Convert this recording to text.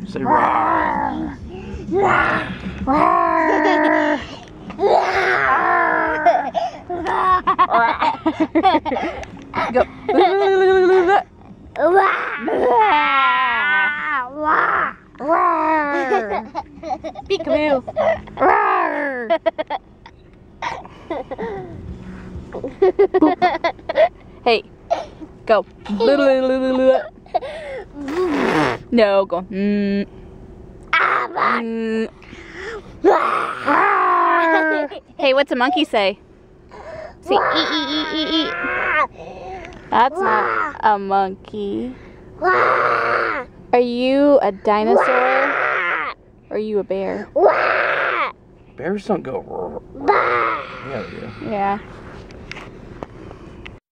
Say roar. Go. Peekaboo. Hey, go. No, go. Hey, what's a monkey say? Say ee. That's not a monkey. Are you a dinosaur? Or are you a bear? Bears don't go. Yeah, they do. Yeah.